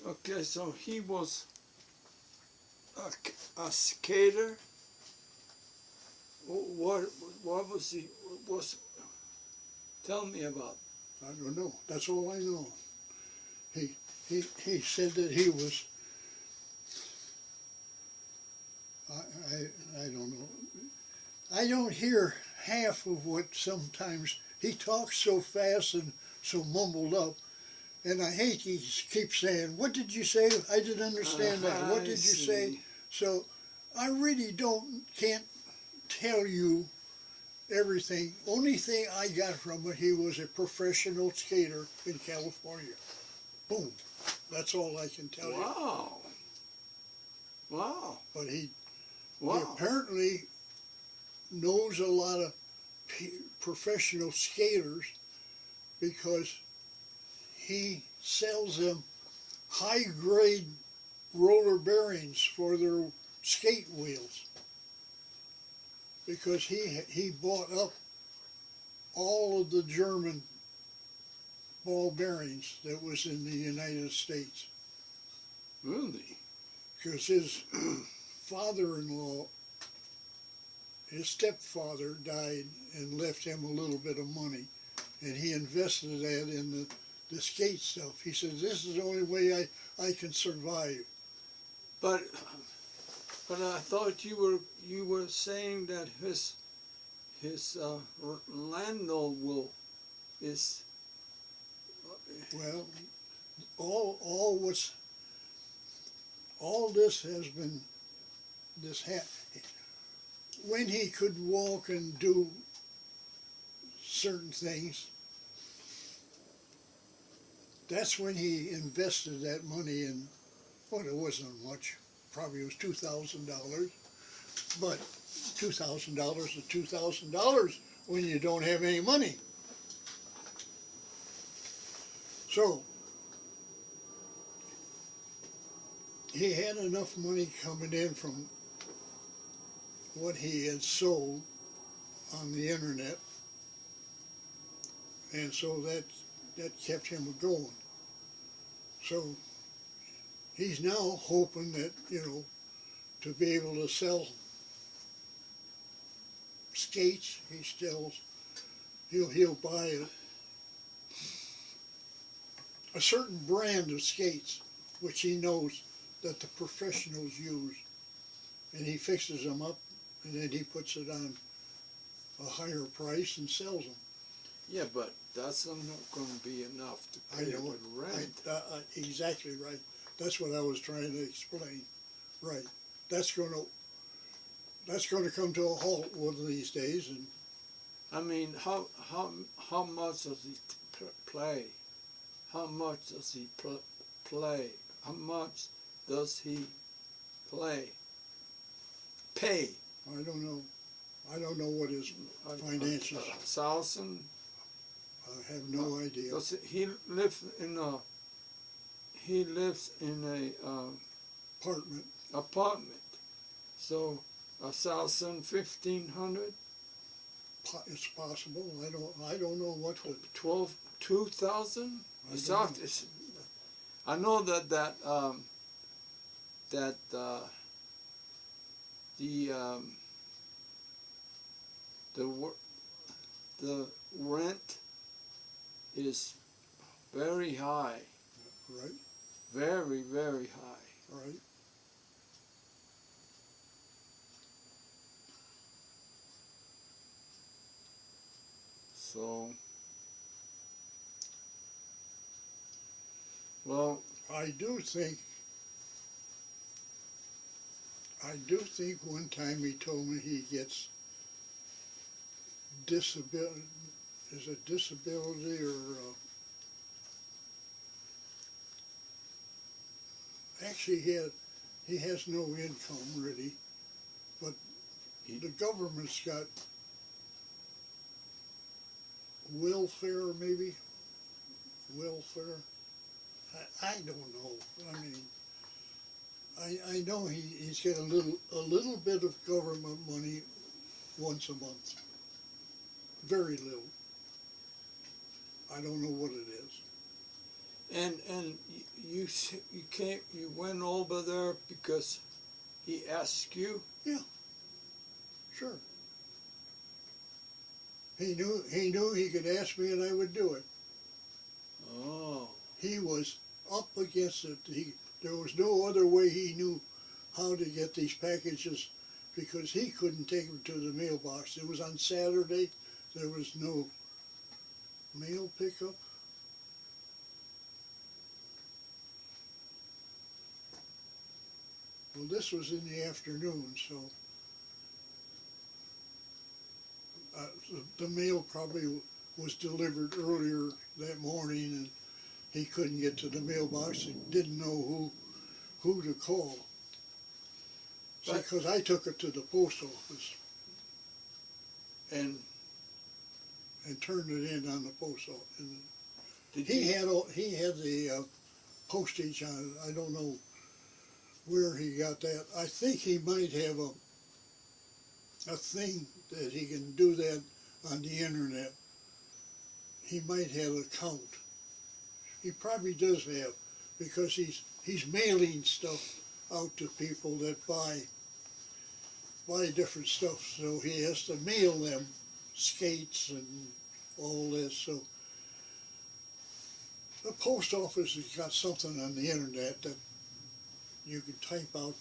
Okay, so he was a skater. What what was he? Was tell me about. I don't know. That's all I know. He said that he was. I don't know. I don't hear half of what sometimes he talks so fast and so mumbled up, and I hate he keeps saying, "What did you say? I didn't understand that. What I did you say?" see. So I really can't tell you everything. Only thing I got from it, he was a professional skater in California. Boom. That's all I can tell you. Wow. Wow. But he Wow. apparently knows a lot of professional skaters because he sells them high grade roller bearings for their skate wheels, because he bought up all of the German ball bearings that was in the United States, Really? because his father-in-law, his stepfather, died and left him a little bit of money, and he invested that in the skate stuff. He said, "This is the only way I can survive." But I thought you were saying that his landlord will is Well, all this has been this when he could walk and do certain things. That's when he invested that money in. Well, it wasn't much. Probably it was $2,000, but $2,000 is $2,000 when you don't have any money. So he had enough money coming in from what he had sold on the internet, and so that kept him going. So he's now hoping that, to be able to sell skates. He'll buy a certain brand of skates, which he knows that the professionals use, and he fixes them up, and then he puts it on a higher price and sells them. yeah, but that's not going to be enough to I pay know with rent. exactly right. That's what I was trying to explain. Right. That's going to come to a halt one of these days, and I mean, how much does he play? How much does he play? How much does he play? Pay? I don't know. I don't know what his financials. 1,000? I have no idea. He lives in a Apartment. apartment. So 1,000, 1,500, It's possible. I don't know what the 2,000. I know that the rent is very high. right, Very, very high. right. So, well, I do think one time he told me he gets disability. Is it disability or actually he has no income really, but the government's got welfare maybe. Welfare. I don't know. I mean, I know he's got a little bit of government money once a month. Very little. I don't know what it is. And you came, you went over there because he asked you? Sure. He knew he could ask me and I would do it. Oh. He was up against it. There was no other way he knew how to get these packages because he couldn't take them to the mailbox. It was on Saturday. There was no mail pickup. Well, this was in the afternoon, so the mail probably was delivered earlier that morning, and he couldn't get to the mailbox and didn't know who to call. Because I took it to the post office And turned it in on the post office. did He you, had the postage on it. I don't know where he got that. I think he might have a thing that he can do that on the internet. He might have an account. He probably does have, because he's mailing stuff out to people that buy different stuff. So he has to mail them skates and all this. So the post office has got something on the internet that you can type out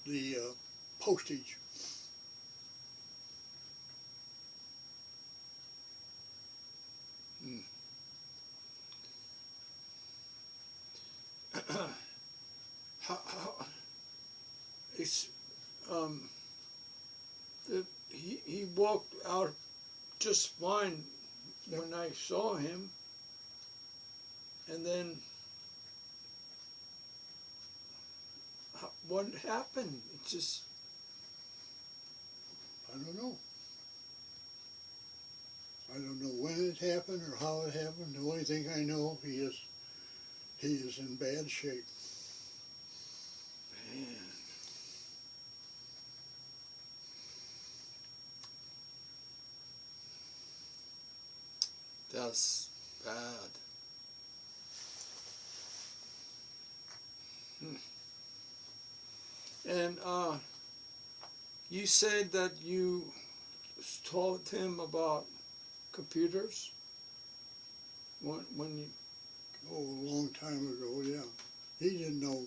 the postage. how it's, he walked out just fine when I saw him, and then what happened? It just, I don't know. I don't know when it happened or how it happened. The only thing I know, he is in bad shape. man, that's bad. And you said that you taught him about computers when you, Oh, a long time ago, yeah. He didn't know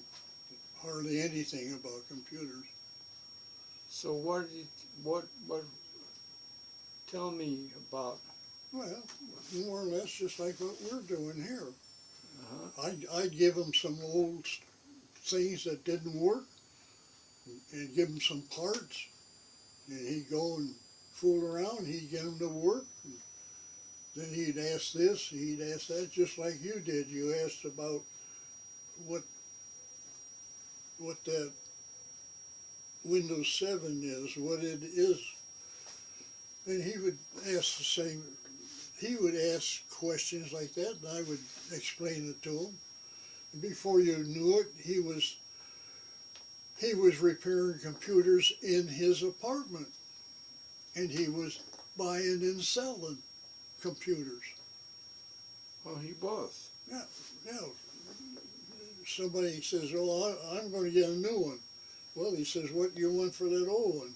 hardly anything about computers. so what tell me about, Well, more or less just like what we're doing here. uh-huh. I'd give him some old things that didn't work and give him some parts, and he'd go and fool around. He'd get them to work. And then he'd ask this, he'd ask that, just like you did. You asked about what that Windows 7 is, what it is, and he would ask the same. He would ask questions like that, and I would explain it to him. And before you knew it, he was repairing computers in his apartment, and he was buying and selling computers. Oh, he was. Yeah. Somebody says, "Oh, I'm going to get a new one." Well, he says, "What do you want for that old one?"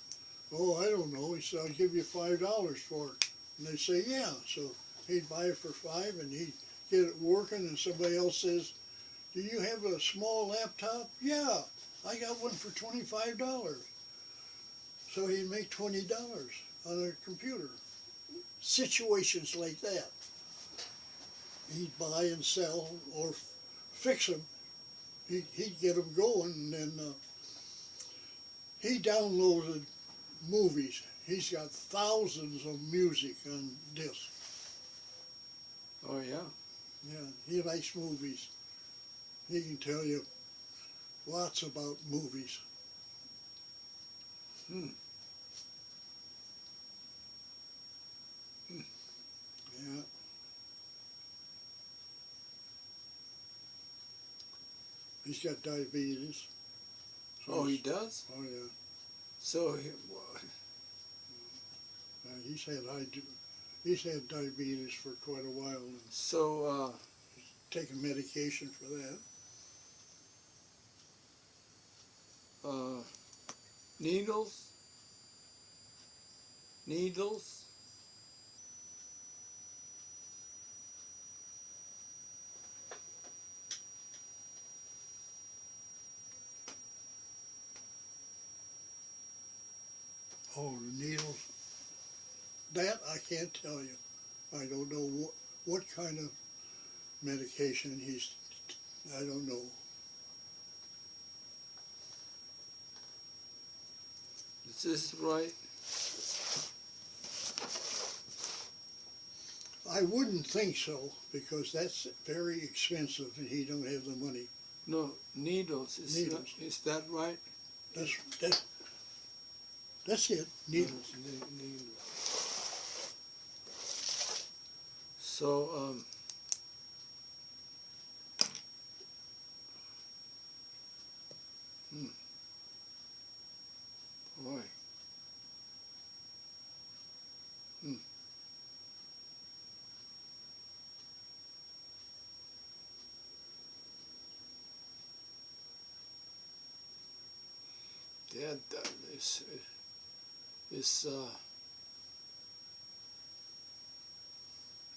"Oh, I don't know." He said, "I'll give you $5 for it." And they say, "Yeah." So he'd buy it for $5, and he'd get it working. And somebody else says, "Do you have a small laptop?" "Yeah, I got one for $25. So he'd make $20 on a computer. Situations like that. He'd buy and sell or fix them. He'd get them going, and then he downloaded movies. He's got thousands of music on disc. Oh yeah. Yeah, he likes movies. He can tell you lots about movies. Hmm. Yeah. He's got diabetes. So Oh, he does. Oh So he's had He's had diabetes for quite a while and So, taking medication for that. needles? Needles? Oh, the needles. That I can't tell you. I don't know what kind of medication I don't know. Is this right? I wouldn't think so because that's very expensive and he don't have the money. No, needles. Needles. Is that right? That's it. Needles. Needles. So, boy. That is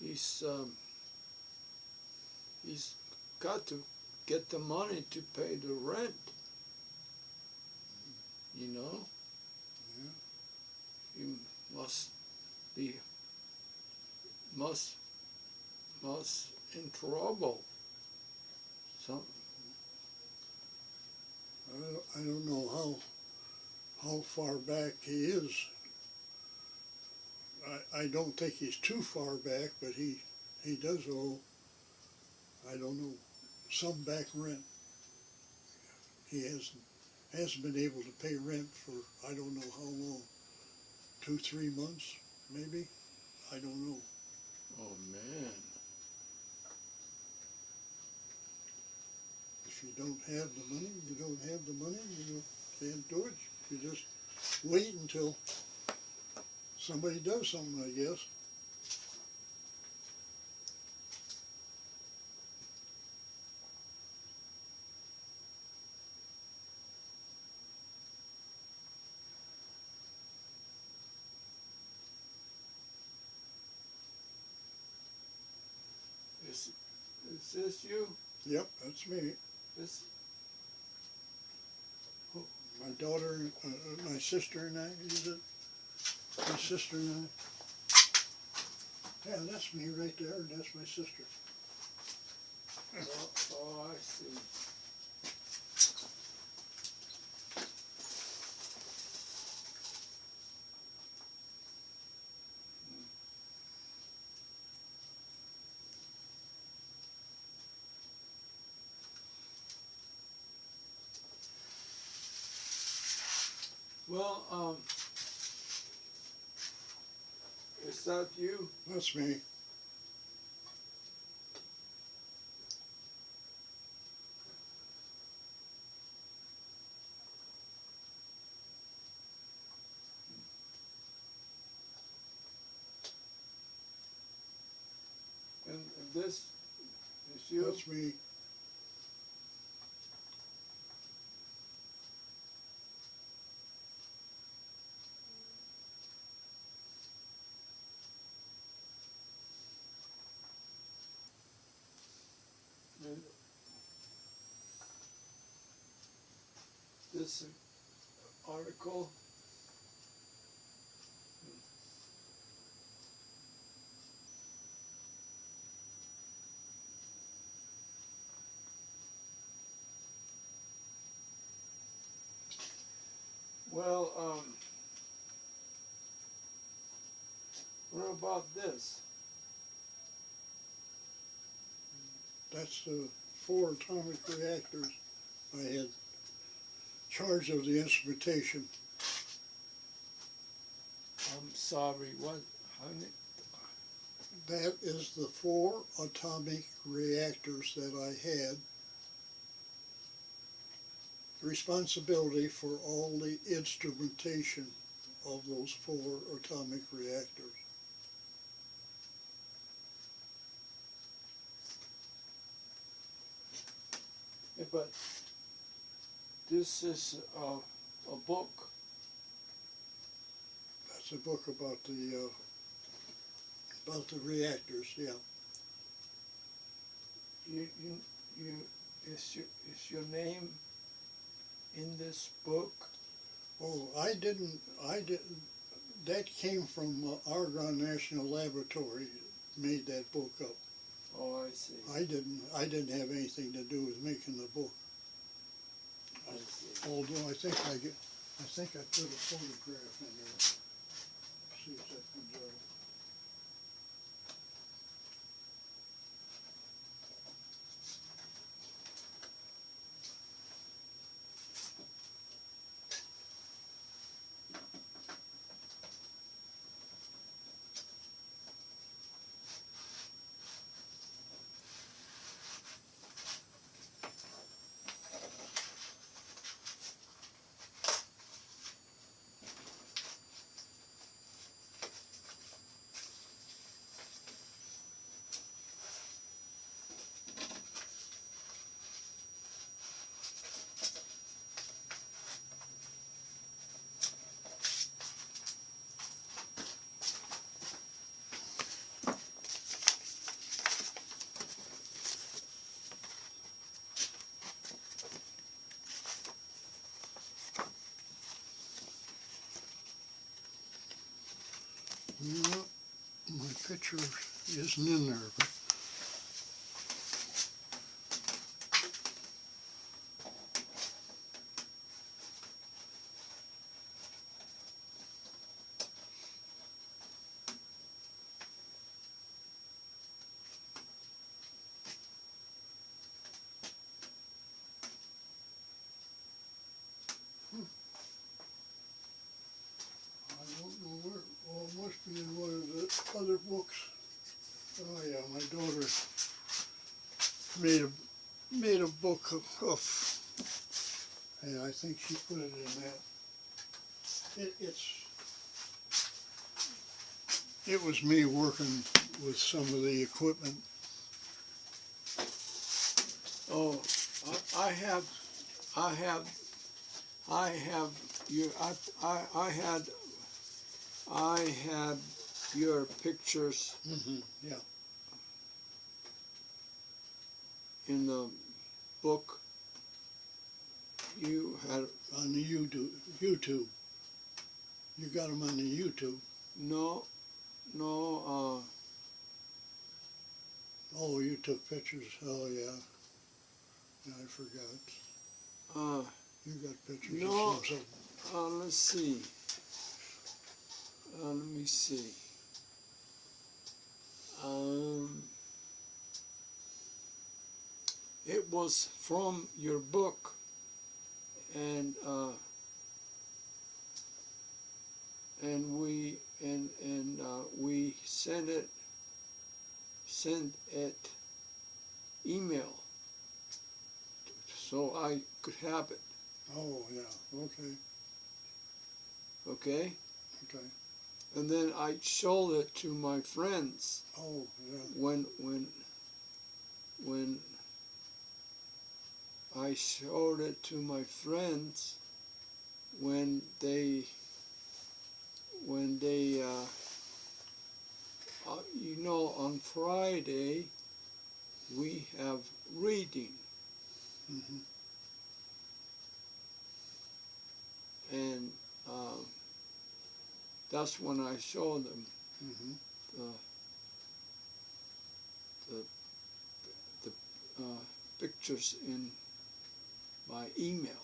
he's he's got to get the money to pay the rent. You know. Yeah. You must be must in trouble. Some. I don't know how far back he is. I don't think he's too far back, but he does owe, I don't know, some back rent. He hasn't been able to pay rent for I don't know how long, 2-3 months maybe. I don't know. Oh man. If you don't have the money, you don't have the money. You can't do it. You just wait until somebody does something, I guess. Is this you? Yep, that's me. This. My daughter, my sister and I, is it? My sister and I. Yeah, that's me right there, and that's my sister. Oh, I see. Well, is that you? That's me. And this is you? That's me. And this article. Well, what about this? That's the 4 atomic reactors I had charge of the instrumentation. I'm sorry, what, honey? That is the 4 atomic reactors that I had responsibility for all the instrumentation of those 4 atomic reactors. Yeah, but this is a book. That's a book about the reactors. Yeah. You is your name in this book? Oh, I didn't. That came from Argonne National Laboratory. Made that book up. Oh, I see. I didn't have anything to do with making the book. I see. Although I think I put a photograph in there. See if that comes out. No, my picture isn't in there. But I don't know where. Oh, it must be in one of the other books. Oh yeah, my daughter made a book of and I think she put it in that. It was me working with some of the equipment. Oh, I have your I had your pictures Yeah, in the book. You had on the YouTube. You got them on the YouTube. no. Oh, you took pictures. Oh yeah, I forgot. You got pictures No. of some. Let's see. Let me see. It was from your book, and we sent it email so I could have it. Oh yeah. Okay. Okay. Okay. And then I showed it to my friends Oh yeah. when I showed it to my friends when they on Friday we have reading, Mhm. and that's when I showed them Mhm. the pictures in my email.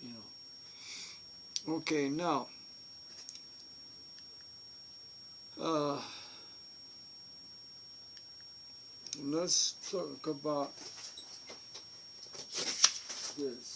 You know. Okay, now let's talk about this.